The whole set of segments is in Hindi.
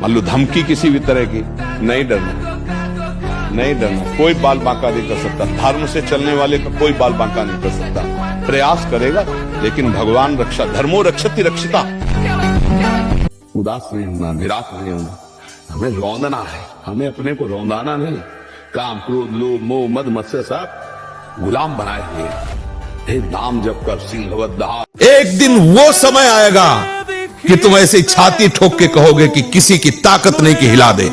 मान लो धमकी किसी भी तरह की, नहीं डरना, नहीं डरना। कोई बाल बांका नहीं कर सकता, धर्म से चलने वाले का कोई बाल बांका नहीं कर सकता। प्रयास करेगा, लेकिन भगवान रक्षा, धर्मो रक्षति रक्षिता। उदास नहीं होना, निराश नहीं होना, हमें रौंदना है, हमें अपने को रौंदाना नहीं। काम, क्रोध, लोभ, मोह, मद, मत्सर सब गुलाम बनाए हुए। हे नाम जप कर सिंहवत दहा। एक दिन वो समय आएगा कि तुम ऐसे छाती ठोक के कहोगे कि किसी की ताकत नहीं कि हिला दे।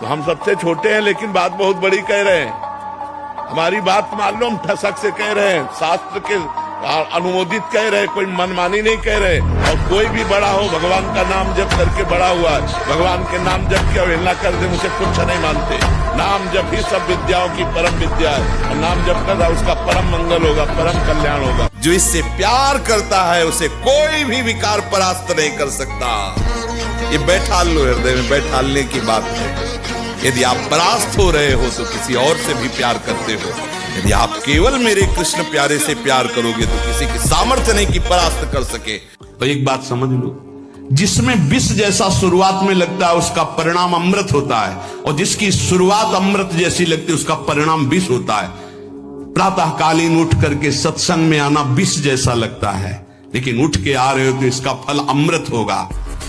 तो हम सबसे छोटे हैं, लेकिन बात बहुत बड़ी कह रहे हैं। हमारी बात मान लो, हम ठसक से कह रहे हैं, शास्त्र के अनुमोदित कह रहे हैं, कोई मनमानी नहीं कह रहे। और कोई भी बड़ा हो, भगवान का नाम जप करके बड़ा हुआ है, भगवान के नाम जप की अवहेलना कर दे, मुझे कुछ नहीं मानते। नाम जप ही सब विद्याओं की परम विद्या है, और नाम जप कर रहा उसका परम मंगल होगा, परम कल्याण होगा। जो इससे प्यार करता है उसे कोई भी विकार परास्त नहीं कर सकता। ये बैठाल लो, हृदय में बैठालने की बात है। यदि आप परास्त हो रहे हो तो किसी और से भी प्यार करते हो। यदि आप केवल मेरे कृष्ण प्यारे से प्यार करोगे तो किसी की सामर्थ्य नहीं कि परास्त कर सके। तो एक बात समझ लो, जिसमें विष जैसा शुरुआत में लगता है उसका परिणाम अमृत होता है, और जिसकी शुरुआत अमृत जैसी लगती है उसका परिणाम विष होता है। प्रातःकालीन उठ करके सत्संग में आना विष जैसा लगता है, लेकिन उठ के आ रहे हो तो इसका फल अमृत होगा।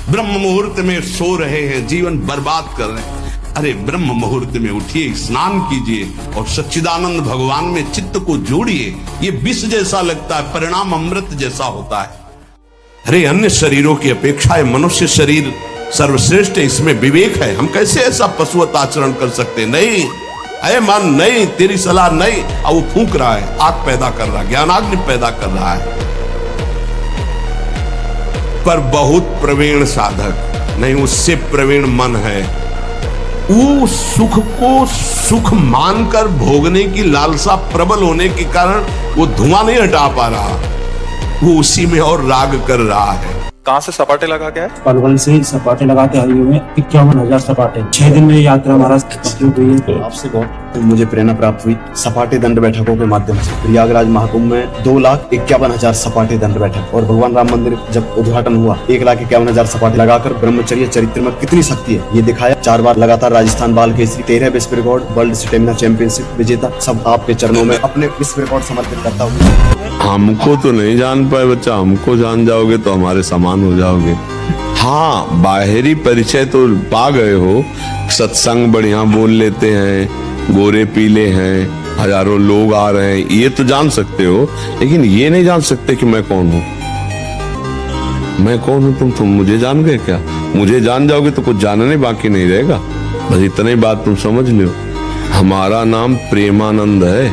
ब्रह्म मुहूर्त में सो रहे हैं, जीवन बर्बाद कर रहे हैं, अरे ब्रह्म मुहूर्त में उठिए, स्नान कीजिए और सच्चिदानंद भगवान में चित्त को जोड़िए। ये विष जैसा लगता है, परिणाम अमृत जैसा होता है। अरे अन्य शरीरों की अपेक्षा मनुष्य शरीर सर्वश्रेष्ठ है, इसमें विवेक है। हम कैसे ऐसा पशुवत आचरण कर सकते? नहीं, अरे मन नहीं, तेरी सलाह नहीं। अब वो फूंक रहा है, आग पैदा कर रहा है, ज्ञानाग्नि पैदा कर रहा है। पर बहुत प्रवीण साधक नहीं, उससे प्रवीण मन है। वो सुख को सुख मानकर भोगने की लालसा प्रबल होने के कारण वो धुआं नहीं हटा पा रहा, वो उसी में और राग कर रहा है। कहाँ से सपाटे लगा के आए? पलवल से सपाटे लगाते आए हुए 51,000 सपाटे। 6 दिन में यात्रा महाराज खत्म हुई है। आपसे बहुत मुझे प्रेरणा प्राप्त हुई सपाटे दंड बैठकों के माध्यम से। प्रयागराज महाकुंभ में 2,51,000 सपाटे दंड बैठक, और भगवान राम मंदिर जब उद्घाटन हुआ 1,51,000 सपाटे लगाकर ब्रह्मचर्य चरित्र में कितनी शक्ति है ये दिखाया। 4 बार लगातार राजस्थान बाल केसरी, 13 विश्व रिकॉर्ड, वर्ल्ड स्टेमिना चैंपियनशिप विजेता, सब आपके चरणों में अपने विश्व रिकॉर्ड समर्पित करता हूँ। हमको तो नहीं जान पाए बच्चा, हमको जान जाओगे तो हमारे समान हो जाओगे। हाँ, बाहरी परिचय तो पा गए हो, सत्संग बढ़िया बोल लेते हैं, गोरे पीले हैं, हजारों लोग आ रहे हैं, ये तो जान सकते हो, लेकिन ये नहीं जान सकते कि मैं कौन हूँ। मैं कौन हूँ? तुम मुझे जान गए क्या? मुझे जान जाओगे तो कुछ जानने बाकी नहीं रहेगा। बस इतनी बात तुम समझ लो, हमारा नाम प्रेमानंद है,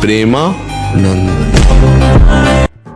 प्रेमानंद।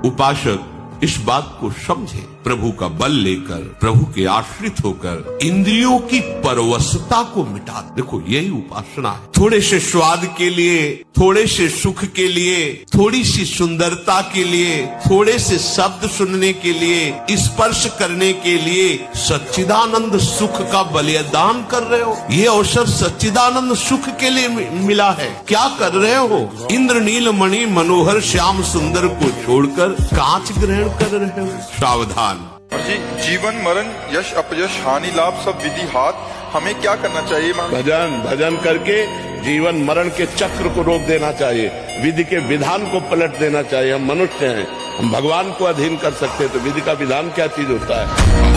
उपासक इस बात को समझे, प्रभु का बल लेकर, प्रभु के आश्रित होकर इंद्रियों की परवशता को मिटा। देखो यही उपासना है। थोड़े से स्वाद के लिए, थोड़े से सुख के लिए, थोड़ी सी सुंदरता के लिए, थोड़े से शब्द सुनने के लिए, स्पर्श करने के लिए सच्चिदानंद सुख का बलिदान कर रहे हो। ये अवसर सच्चिदानंद सुख के लिए मिला है, क्या कर रहे हो? इंद्रनील मणि मनोहर श्याम सुंदर को छोड़कर कांच ग्रहण कर रहे हो। सावधान। जी, जीवन मरण यश अपयश हानि लाभ सब विधि हाथ, हमें क्या करना चाहिए? भजन करके जीवन मरण के चक्र को रोक देना चाहिए, विधि के विधान को पलट देना चाहिए। हम मनुष्य हैं, हम भगवान को अधीन कर सकते हैं, तो विधि का विधान क्या चीज होता है?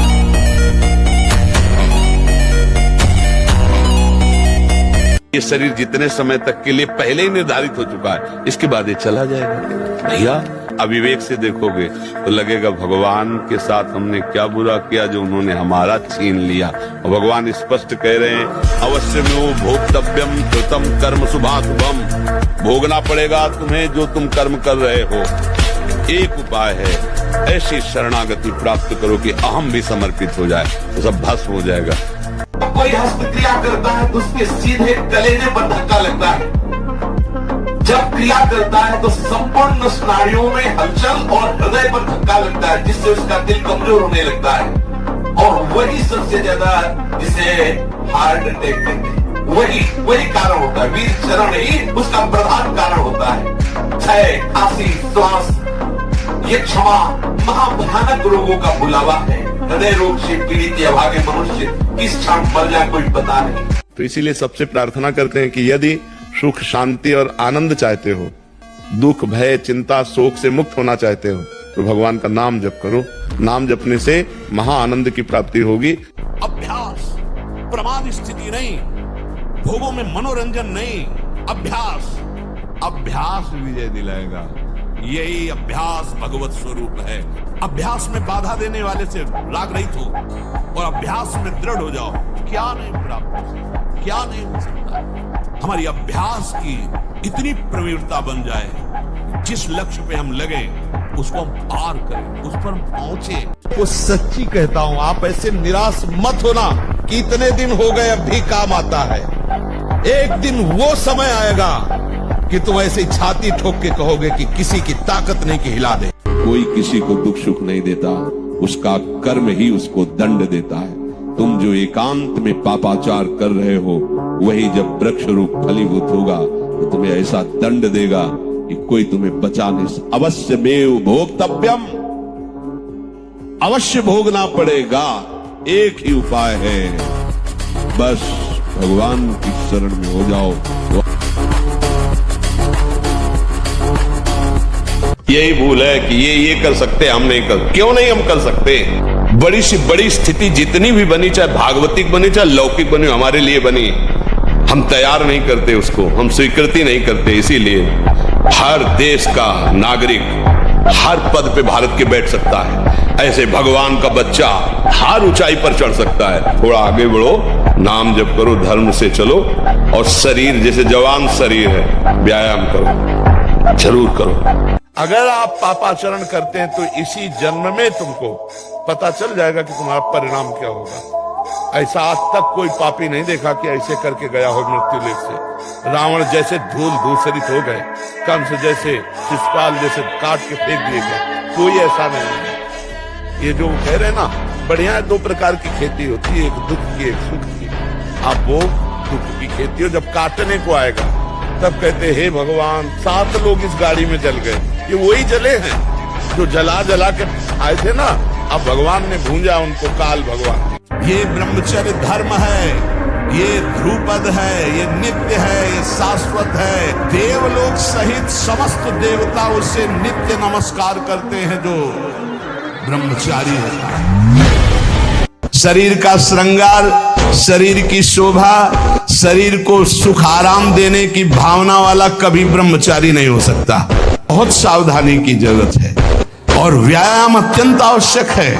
ये शरीर जितने समय तक के लिए पहले ही निर्धारित हो चुका है, इसके बाद ये चला जाएगा। भैया अविवेक से देखोगे तो लगेगा भगवान के साथ हमने क्या बुरा किया जो उन्होंने हमारा छीन लिया। और भगवान स्पष्ट कह रहे हैं, अवश्य में वो भोक्तव्यम कृतम कर्म शुभाशुभम, भोगना पड़ेगा तुम्हें जो तुम कर्म कर रहे हो। एक उपाय है, ऐसी शरणागति प्राप्त करो कि अहम भी समर्पित हो जाए, तो सब भस्म हो जाएगा। कोई हस्तक्रिया करता है तो उसके सीधे कलेजे पर धक्का लगता है। जब क्रिया करता है तो संपूर्ण स्नायुओं में हलचल और हृदय पर धक्का लगता है, जिससे उसका दिल कमजोर होने लगता है। और वही सबसे ज्यादा जिसे हार्ट अटैक कहते हैं, वही कारण होता है। वीर चरण ही उसका प्रधान कारण होता है। क्षय, खांसी, श्वास, ये क्षमा महाभयानक रोगों का बुलावा है। हृदय रोग से पीड़ित या भागे मनुष्य किस क्षण मर जाए कोई पता नहीं। तो इसीलिए सबसे प्रार्थना करते हैं कि यदि सुख शांति और आनंद चाहते हो, दुख भय चिंता शोक से मुक्त होना चाहते हो, तो भगवान का नाम जप करो। नाम जपने से महा आनंद की प्राप्ति होगी। अभ्यास प्रमाद स्थिति नहीं, भोगों में मनोरंजन नहीं, अभ्यास अभ्यास विजय दिलाएगा। यही अभ्यास भगवत स्वरूप है। अभ्यास में बाधा देने वाले से राग रहित हो और अभ्यास में दृढ़ हो जाओ। क्या नहीं प्राप्त हो सकता, क्या नहीं हो सकता। हमारी अभ्यास की इतनी प्रवीणता बन जाए, जिस लक्ष्य पे हम लगे उसको हम पार करें, उस पर हम पहुंचे। वो सच्ची कहता हूं, आप ऐसे निराश मत होना कि इतने दिन हो गए अब भी काम आता है। एक दिन वो समय आएगा कि तुम ऐसे छाती ठोक के कहोगे कि किसी की ताकत नहीं कि हिला दे। कोई किसी को दुख सुख नहीं देता, उसका कर्म ही उसको दंड देता है। तुम जो एकांत में पापाचार कर रहे हो, वही जब वृक्ष रूप फलीभूत होगा तो तुम्हें ऐसा दंड देगा कि कोई तुम्हें बचा नहीं। अवश्य मेव भोक्तव्यम, अवश्य भोगना पड़ेगा। एक ही उपाय है, बस भगवान की शरण में हो जाओ। यही भूल है कि ये कर सकते, हम नहीं कर। क्यों नहीं हम कर सकते? बड़ी सी बड़ी स्थिति जितनी भी बनी, चाहे भागवतिक बनी चाहे लौकिक बनी, हमारे लिए बनी, हम तैयार नहीं करते उसको, हम स्वीकृति नहीं करते। इसीलिए हर देश का नागरिक हर पद पे भारत के बैठ सकता है। ऐसे भगवान का बच्चा हर ऊंचाई पर चढ़ सकता है। थोड़ा आगे बढ़ो, नाम जप करो, धर्म से चलो, और शरीर जैसे जवान शरीर है, व्यायाम करो, जरूर करो। अगर आप पापाचरण करते हैं तो इसी जन्म में तुमको पता चल जाएगा कि तुम्हारा परिणाम क्या होगा। ऐसा आज तक कोई पापी नहीं देखा कि ऐसे करके गया हो मृत्यु लेख से। रावण जैसे धूल धूसरित हो गए, कंस जैसे, शिशुपाल जैसे काट के फेंक दिए गए, कोई ऐसा नहीं है। ये जो कह रहे हैं ना, बढ़िया 2 प्रकार की खेती होती है, एक दुख की एक सुख की। आप वो दुख की खेती हो, जब काटने को आएगा तब कहते हे भगवान 7 लोग इस गाड़ी में जल गए। ये वही जले हैं जो जला जला के आए थे ना, अब भगवान ने भूंजा उनको, काल भगवान। ये ब्रह्मचर्य धर्म है, ये ध्रुपद है, ये नित्य है, ये शाश्वत है। देवलोक सहित समस्त देवता उसे नित्य नमस्कार करते हैं जो ब्रह्मचारी है। शरीर का श्रृंगार, शरीर की शोभा, शरीर को सुख आराम देने की भावना वाला कभी ब्रह्मचारी नहीं हो सकता। बहुत सावधानी की जरूरत है और व्यायाम अत्यंत आवश्यक है।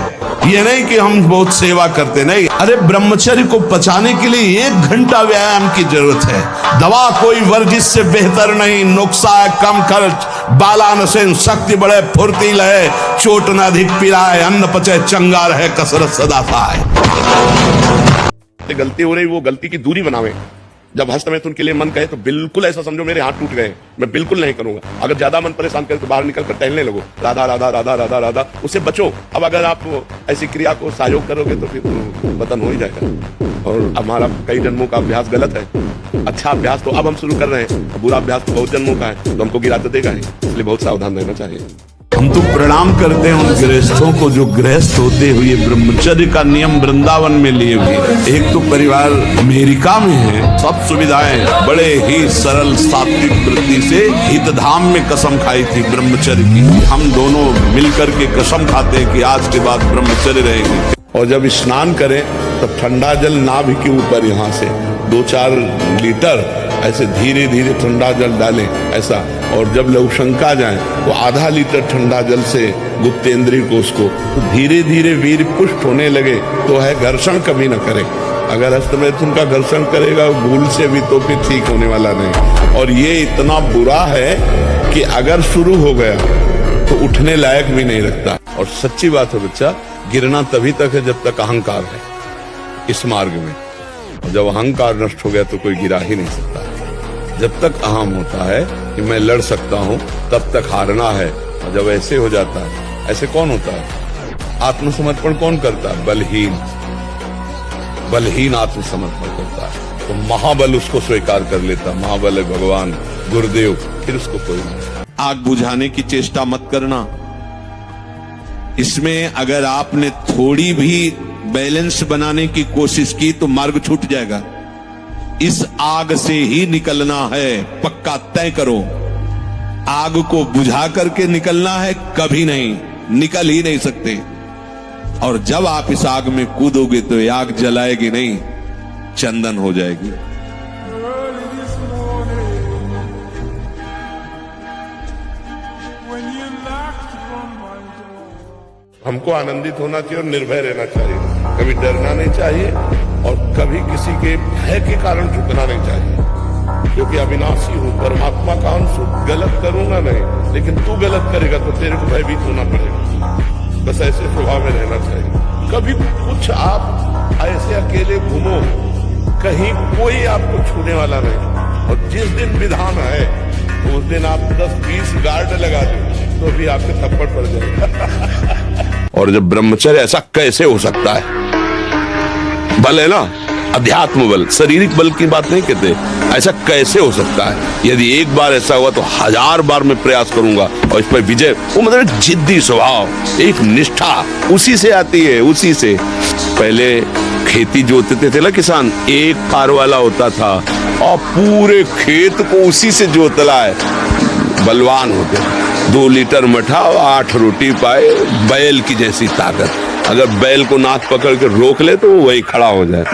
ये नहीं कि हम बहुत सेवा करते, नहीं। अरे ब्रह्मचर्य को पचाने के लिए 1 घंटा व्यायाम की जरूरत है। दवा कोई वर्जिश से बेहतर नहीं। नुस्खा है कम खर्च, बालानसेन शक्ति बढ़े, फुर्तील है, चोट न अधिक पिराए, अन्न पचे चंगा रहे, कसरत सदा पाए। गलती हो रही, वो गलती की दूरी बनावे। जब हस्तमैथुन के लिए मन कहे तो बिल्कुल ऐसा समझो मेरे हाथ टूट गए, मैं बिल्कुल नहीं करूंगा। अगर ज्यादा मन परेशान करे तो बाहर निकल कर टहलने लगो, राधा राधा राधा राधा राधा, उससे बचो। अब अगर आप ऐसी क्रिया को सहयोग करोगे तो फिर पतन हो ही जाएगा। और हमारा कई जन्मों का अभ्यास गलत है। अच्छा अभ्यास तो अब हम शुरू कर रहे हैं, बुरा अभ्यास तो बहुत जन्मों का है, तो हमको गिरा तो देगा ही। इसलिए बहुत सावधान रहना चाहिए। हम तो प्रणाम करते हैं उन गृहस्थों को जो गृहस्थ होते हुए ब्रह्मचर्य का नियम वृंदावन में लिए हुए। एक तो परिवार अमेरिका में है, सब सुविधाएं, बड़े ही सरल सात्विक वृत्ति से हितधाम में कसम खाई थी ब्रह्मचर्य की। हम दोनों मिलकर के कसम खाते हैं कि आज के बाद ब्रह्मचर्य रहेंगे। और जब स्नान करें तो ठंडा जल नाभि के ऊपर यहाँ से 2-4 लीटर ऐसे धीरे धीरे ठंडा जल डालें ऐसा। और जब लघुशंका जाए तो आधा लीटर ठंडा जल से गुप्तेंद्रिय कोश को तो धीरे धीरे वीर पुष्ट होने लगे तो है घर्षण कभी न करे। अगर हस्तमैथुन का घर्षण करेगा भूल से भी तो फिर ठीक होने वाला नहीं। और ये इतना बुरा है कि अगर शुरू हो गया तो उठने लायक भी नहीं रखता। और सच्ची बात है बच्चा, गिरना तभी तक है जब तक अहंकार है इस मार्ग में। और जब अहंकार नष्ट हो गया तो कोई गिरा ही नहीं सकता। जब तक अहम होता है कि मैं लड़ सकता हूं तब तक हारना है। और जब ऐसे हो जाता है, ऐसे कौन होता है? आत्मसमर्पण कौन करता है? बलहीन। बलहीन आत्मसमर्पण करता है तो महाबल उसको स्वीकार कर लेता। महाबल है भगवान गुरुदेव, फिर उसको कोई नहीं। आग बुझाने की चेष्टा मत करना, इसमें अगर आपने थोड़ी भी बैलेंस बनाने की कोशिश की तो मार्ग छूट जाएगा। इस आग से ही निकलना है, पक्का तय करो। आग को बुझा करके निकलना है, कभी नहीं, निकल ही नहीं सकते। और जब आप इस आग में कूदोगे तो ये आग जलाएगी नहीं, चंदन हो जाएगी। हमको आनंदित होना चाहिए और निर्भय रहना चाहिए, कभी डरना नहीं चाहिए और कभी किसी के भय के कारण झुकना नहीं चाहिए, क्योंकि अविनाशी हूं, परमात्मा का अंश हूं, गलत करूंगा नहीं, लेकिन तू गलत करेगा तो तेरे को भयभीत होना पड़ेगा। बस ऐसे स्वभाव में रहना चाहिए। कभी कुछ आप ऐसे अकेले घूमो, कहीं कोई आपको छूने वाला नहीं, और जिस दिन विधान है उस दिन आप 10-20 गार्ड लगा दो तो भी आपके थप्पड़ पड़ जाएगा। और जब ब्रह्मचर्य, ऐसा कैसे हो सकता है? बल है ना, अध्यात्म बल, शारीरिक बल की बात नहीं कहते। ऐसा कैसे हो सकता है? यदि एक बार ऐसा हुआ तो 1000 बार मैं प्रयास करूंगा और इस पर विजय। वो मतलब जिद्दी स्वभाव, एक निष्ठा उसी से आती है, उसी से। पहले खेती जोतते थे ना किसान, एक फार वाला होता था और पूरे खेत को उसी से जोतला है, बलवान होते। 2 लीटर मठा और 8 रोटी पाए, बैल की जैसी ताकत। अगर बैल को नाक पकड़ के रोक ले तो वो वही खड़ा हो जाए।